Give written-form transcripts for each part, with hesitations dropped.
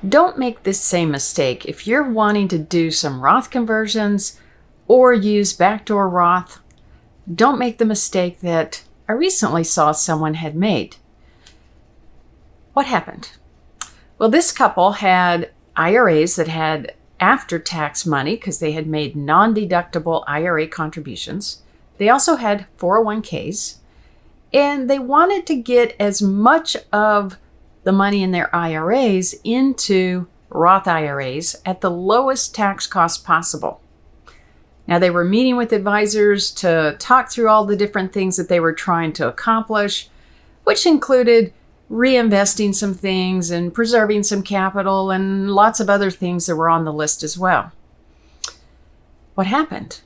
Don't make this same mistake. If you're wanting to do some Roth conversions or use backdoor Roth, don't make the mistake that I recently saw someone had made. What happened? Well, this couple had IRAs that had after-tax money because they had made non-deductible IRA contributions. They also had 401ks, and they wanted to get as much of the money in their IRAs into Roth IRAs at the lowest tax cost possible. Now, they were meeting with advisors to talk through all the different things that they were trying to accomplish, which included reinvesting some things and preserving some capital and lots of other things that were on the list as well. What happened?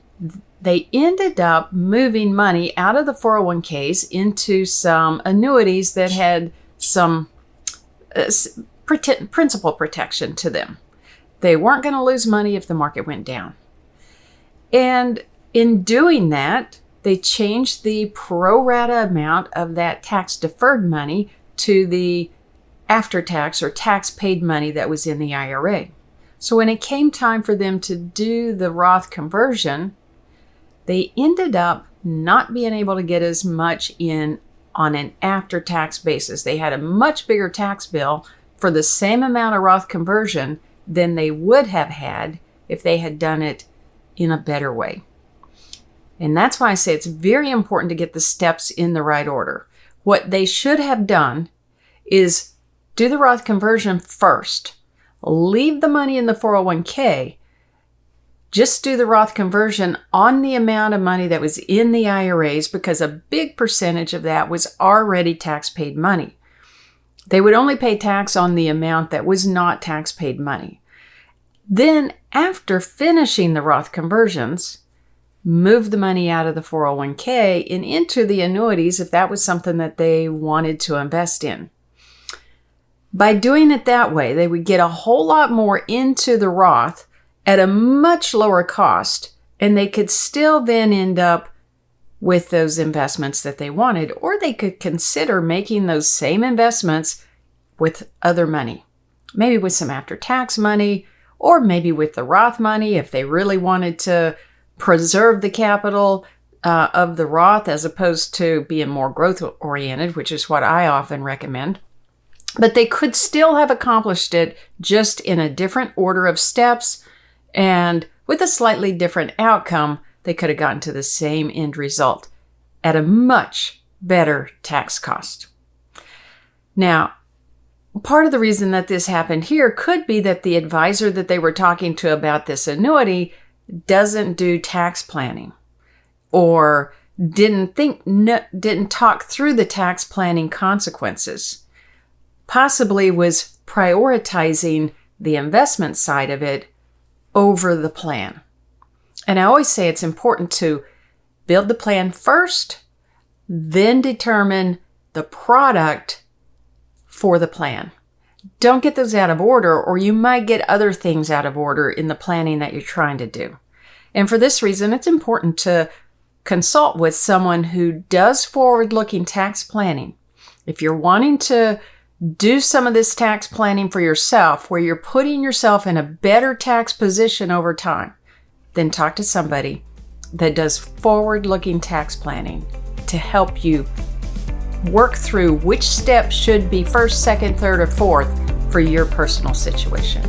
They ended up moving money out of the 401ks into some annuities that had some principal protection to them. They weren't going to lose money if the market went down. And in doing that, they changed the pro rata amount of that tax deferred money to the after-tax or tax-paid money that was in the IRA. So when it came time for them to do the Roth conversion, they ended up not being able to get as much in on an after-tax basis. They had a much bigger tax bill for the same amount of Roth conversion than they would have had if they had done it in a better way. And that's why I say it's very important to get the steps in the right order. What they should have done is do the Roth conversion first. Leave the money in the 401k. Just do the Roth conversion on the amount of money that was in the IRAs because a big percentage of that was already tax-paid money. They would only pay tax on the amount that was not tax-paid money. Then, after finishing the Roth conversions, move the money out of the 401k and into the annuities if that was something that they wanted to invest in. By doing it that way, they would get a whole lot more into the Roth at a much lower cost, and they could still then end up with those investments that they wanted, or they could consider making those same investments with other money, maybe with some after-tax money, or maybe with the Roth money if they really wanted to preserve the capital of the Roth as opposed to being more growth-oriented, which is what I often recommend. But they could still have accomplished it just in a different order of steps, and with a slightly different outcome, they could have gotten to the same end result at a much better tax cost. Now, part of the reason that this happened here could be that the advisor that they were talking to about this annuity doesn't do tax planning, or didn't talk through the tax planning consequences. Possibly was prioritizing the investment side of it over the plan. And I always say it's important to build the plan first, then determine the product for the plan. Don't get those out of order, or you might get other things out of order in the planning that you're trying to do. And for this reason, it's important to consult with someone who does forward-looking tax planning. If you're wanting to do some of this tax planning for yourself, where you're putting yourself in a better tax position over time, then talk to somebody that does forward-looking tax planning to help you work through which steps should be first, second, third, or fourth for your personal situation.